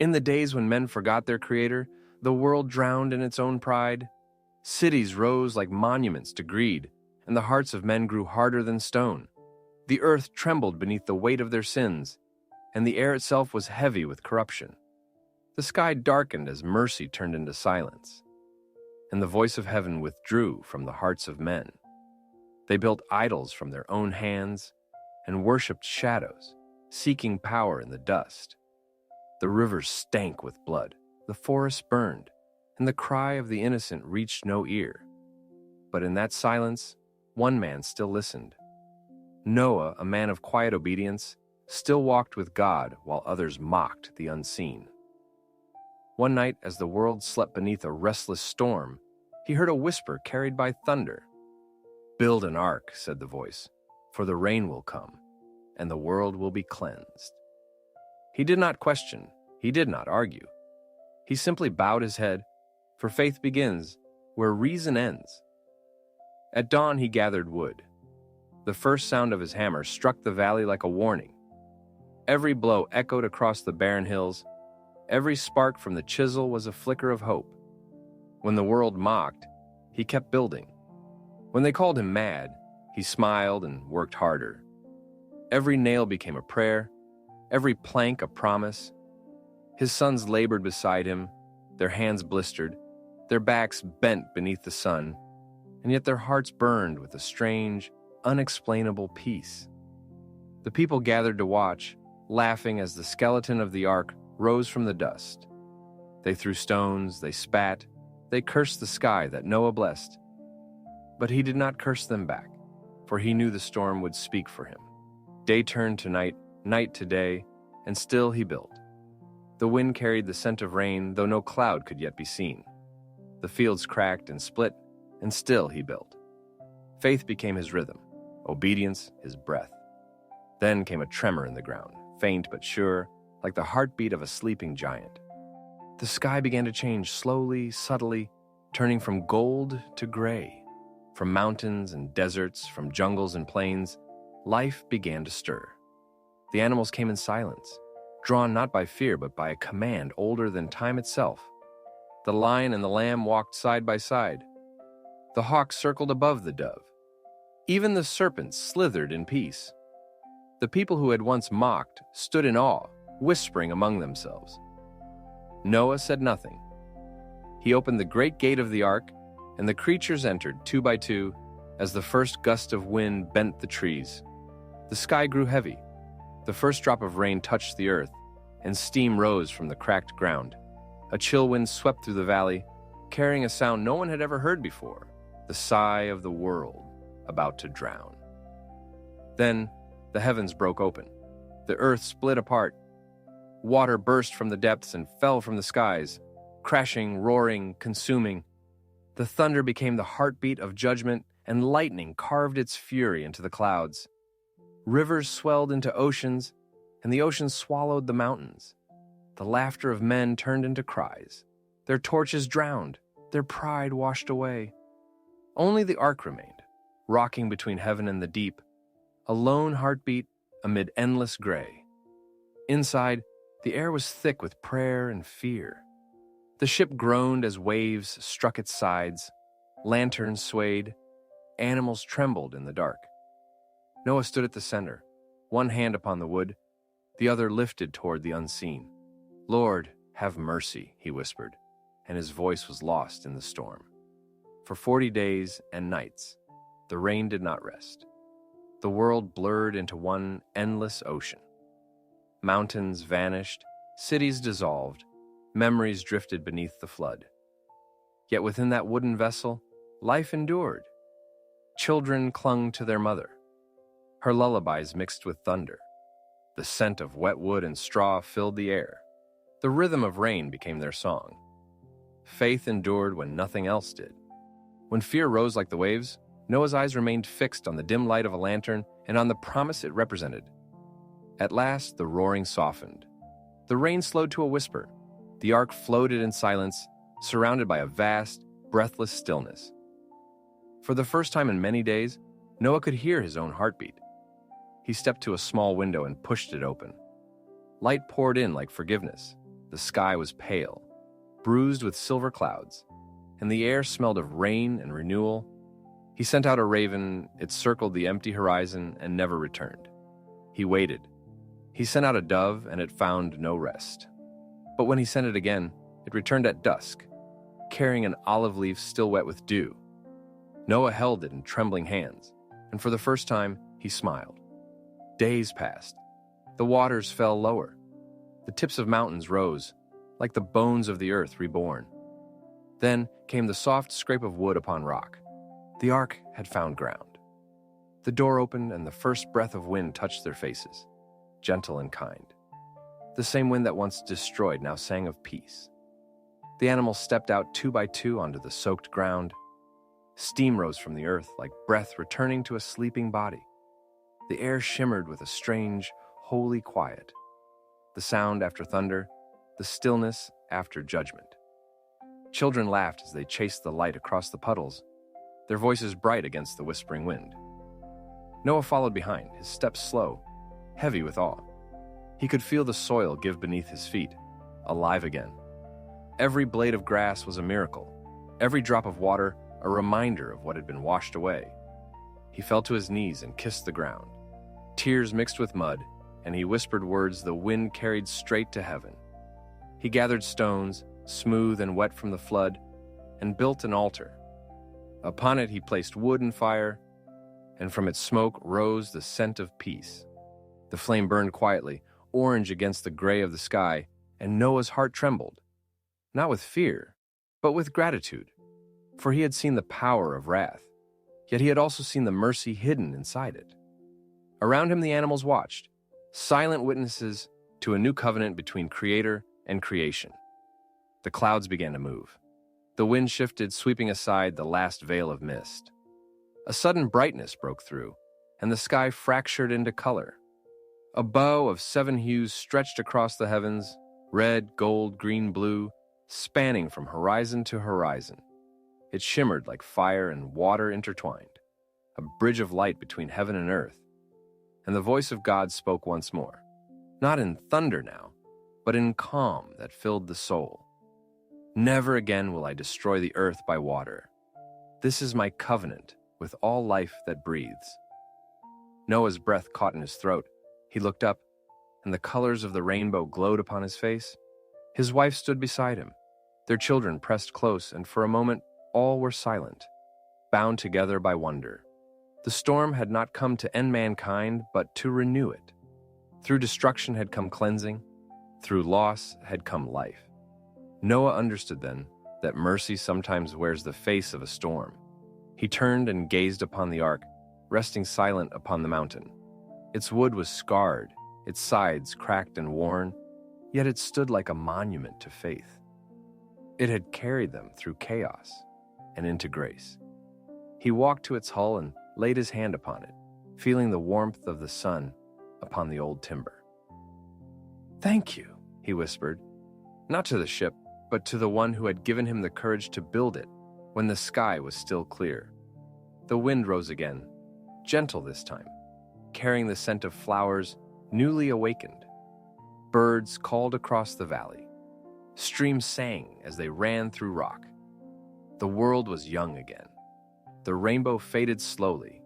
In the days when men forgot their Creator, the world drowned in its own pride. Cities rose like monuments to greed, and the hearts of men grew harder than stone. The earth trembled beneath the weight of their sins, and the air itself was heavy with corruption. The sky darkened as mercy turned into silence, and the voice of heaven withdrew from the hearts of men. They built idols from their own hands and worshipped shadows, seeking power in the dust. The rivers stank with blood, the forests burned, and the cry of the innocent reached no ear. But in that silence, one man still listened. Noah, a man of quiet obedience, still walked with God while others mocked the unseen. One night, as the world slept beneath a restless storm, he heard a whisper carried by thunder. "Build an ark," said the voice, "for the rain will come, and the world will be cleansed." He did not question, he did not argue. He simply bowed his head, for faith begins where reason ends. At dawn he gathered wood. The first sound of his hammer struck the valley like a warning. Every blow echoed across the barren hills. Every spark from the chisel was a flicker of hope. When the world mocked, he kept building. When they called him mad, he smiled and worked harder. Every nail became a prayer, every plank a promise. His sons labored beside him, their hands blistered, their backs bent beneath the sun, and yet their hearts burned with a strange, unexplainable peace. The people gathered to watch, laughing as the skeleton of the ark rose from the dust. They threw stones, they spat, they cursed the sky that Noah blessed. But he did not curse them back, for he knew the storm would speak for him. Day turned to night, night to day, and still he built. The wind carried the scent of rain, though no cloud could yet be seen. The fields cracked and split, and still he built. Faith became his rhythm, obedience his breath. Then came a tremor in the ground, faint but sure, like the heartbeat of a sleeping giant. The sky began to change slowly, subtly, turning from gold to gray. From mountains and deserts, from jungles and plains, life began to stir. The animals came in silence, drawn not by fear but by a command older than time itself. The lion and the lamb walked side by side. The hawk circled above the dove. Even the serpents slithered in peace. The people who had once mocked stood in awe, whispering among themselves. Noah said nothing. He opened the great gate of the ark, and the creatures entered two by two as the first gust of wind bent the trees. The sky grew heavy. The first drop of rain touched the earth, and steam rose from the cracked ground. A chill wind swept through the valley, carrying a sound no one had ever heard before, the sigh of the world about to drown. Then the heavens broke open. The earth split apart. Water burst from the depths and fell from the skies, crashing, roaring, consuming. The thunder became the heartbeat of judgment, and lightning carved its fury into the clouds. Rivers swelled into oceans, and the oceans swallowed the mountains. The laughter of men turned into cries. Their torches drowned, their pride washed away. Only the ark remained, rocking between heaven and the deep, a lone heartbeat amid endless gray. Inside, the air was thick with prayer and fear. The ship groaned as waves struck its sides, lanterns swayed, animals trembled in the dark. Noah stood at the center, one hand upon the wood, the other lifted toward the unseen. "Lord, have mercy," he whispered, and his voice was lost in the storm. For 40 days and nights, the rain did not rest. The world blurred into one endless ocean. Mountains vanished, cities dissolved, memories drifted beneath the flood. Yet within that wooden vessel, life endured. Children clung to their mother. Her lullabies mixed with thunder. The scent of wet wood and straw filled the air. The rhythm of rain became their song. Faith endured when nothing else did. When fear rose like the waves, Noah's eyes remained fixed on the dim light of a lantern and on the promise it represented. At last, the roaring softened. The rain slowed to a whisper. The ark floated in silence, surrounded by a vast, breathless stillness. For the first time in many days, Noah could hear his own heartbeat. He stepped to a small window and pushed it open. Light poured in like forgiveness. the sky was pale, bruised with silver clouds, and the air smelled of rain and renewal. He sent out a raven, it circled the empty horizon and never returned. He waited. He sent out a dove, and it found no rest. But when he sent it again, it returned at dusk, carrying an olive leaf still wet with dew. Noah held it in trembling hands, and for the first time, he smiled. Days passed. The waters fell lower. The tips of mountains rose, like the bones of the earth reborn. Then came the soft scrape of wood upon rock. The ark had found ground. The door opened, and the first breath of wind touched their faces, gentle and kind. The same wind that once destroyed now sang of peace. The animals stepped out 2 by 2 onto the soaked ground. Steam rose from the earth like breath returning to a sleeping body. The air shimmered with a strange, holy quiet. The sound after thunder, the stillness after judgment. Children laughed as they chased the light across the puddles, their voices bright against the whispering wind. Noah followed behind, his steps slow, heavy with awe. He could feel the soil give beneath his feet, alive again. Every blade of grass was a miracle, every drop of water a reminder of what had been washed away. He fell to his knees and kissed the ground. Tears mixed with mud, and he whispered words the wind carried straight to heaven. He gathered stones, smooth and wet from the flood, and built an altar. Upon it he placed wood and fire, and from its smoke rose the scent of peace. The flame burned quietly, orange against the gray of the sky, and Noah's heart trembled, not with fear, but with gratitude, for he had seen the power of wrath, yet he had also seen the mercy hidden inside it. Around him the animals watched, silent witnesses to a new covenant between Creator and creation. The clouds began to move. The wind shifted, sweeping aside the last veil of mist. A sudden brightness broke through, and the sky fractured into color. A bow of 7 hues stretched across the heavens, red, gold, green, blue, spanning from horizon to horizon. It shimmered like fire and water intertwined, a bridge of light between heaven and earth. And the voice of God spoke once more, not in thunder now, but in calm that filled the soul. Never again will I destroy the earth by water. This is my covenant with all life that breathes. Noah's breath caught in his throat. He looked up, and the colors of the rainbow glowed upon his face. His wife stood beside him. Their children pressed close, and for a moment all were silent, bound together by wonder. The storm had not come to end mankind, but to renew it. Through destruction had come cleansing. Through loss had come life. Noah understood then that mercy sometimes wears the face of a storm. He turned and gazed upon the ark, resting silent upon the mountain. Its wood was scarred, its sides cracked and worn, yet it stood like a monument to faith. It had carried them through chaos and into grace. He walked to its hull and laid his hand upon it, feeling the warmth of the sun upon the old timber. "Thank you," he whispered, not to the ship, but to the one who had given him the courage to build it when the sky was still clear. The wind rose again, gentle this time, carrying the scent of flowers newly awakened. Birds called across the valley. Streams sang as they ran through rock. The world was young again. The rainbow faded slowly,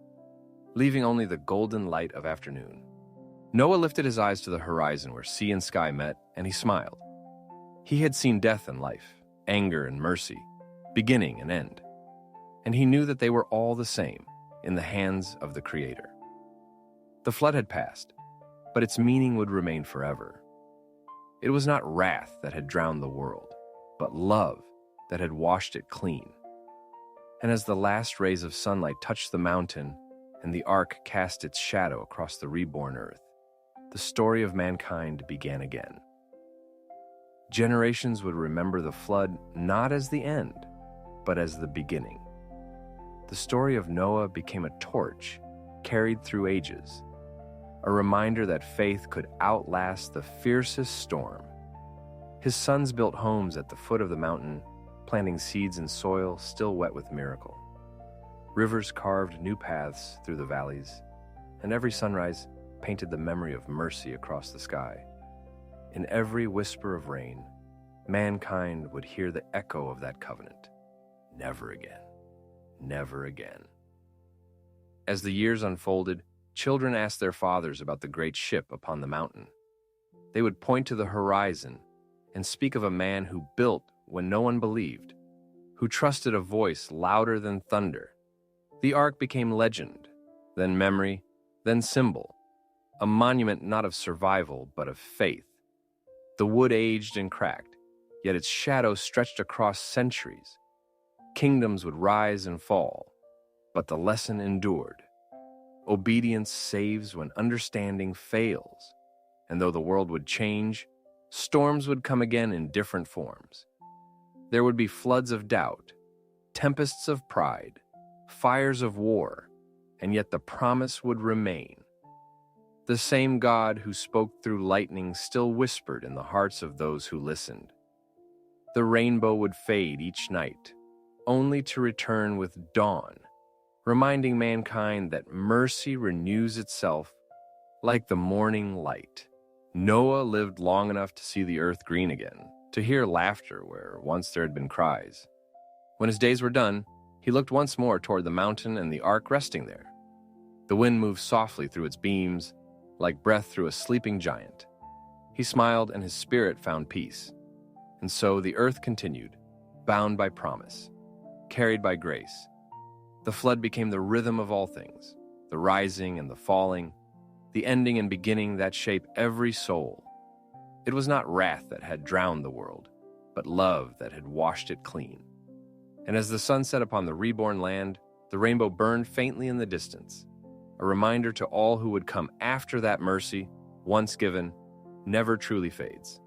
leaving only the golden light of afternoon. Noah lifted his eyes to the horizon where sea and sky met, and he smiled. He had seen death and life, anger and mercy, beginning and end. And he knew that they were all the same in the hands of the Creator. The flood had passed, but its meaning would remain forever. It was not wrath that had drowned the world, but love that had washed it clean. And as the last rays of sunlight touched the mountain and the ark cast its shadow across the reborn earth, the story of mankind began again. Generations would remember the flood not as the end, but as the beginning. The story of Noah became a torch carried through ages, a reminder that faith could outlast the fiercest storm. His sons built homes at the foot of the mountain, planting seeds in soil still wet with miracle. Rivers carved new paths through the valleys, and every sunrise painted the memory of mercy across the sky. In every whisper of rain, mankind would hear the echo of that covenant. Never again. Never again. As the years unfolded, children asked their fathers about the great ship upon the mountain. They would point to the horizon and speak of a man who built when no one believed, who trusted a voice louder than thunder. The ark became legend, then memory, then symbol, a monument not of survival but of faith. The wood aged and cracked, yet its shadow stretched across centuries. Kingdoms would rise and fall, but the lesson endured. Obedience saves when understanding fails, and though the world would change, storms would come again in different forms. There would be floods of doubt, tempests of pride, fires of war, and yet the promise would remain. The same God who spoke through lightning still whispered in the hearts of those who listened. The rainbow would fade each night, only to return with dawn, reminding mankind that mercy renews itself like the morning light. Noah lived long enough to see the earth green again, to hear laughter where once there had been cries. When his days were done, he looked once more toward the mountain and the ark resting there. The wind moved softly through its beams, like breath through a sleeping giant. He smiled and his spirit found peace. And so the earth continued, bound by promise, carried by grace. The flood became the rhythm of all things, the rising and the falling, the ending and beginning that shape every soul. It was not wrath that had drowned the world, but love that had washed it clean. And as the sun set upon the reborn land, the rainbow burned faintly in the distance, a reminder to all who would come after that mercy, once given, never truly fades.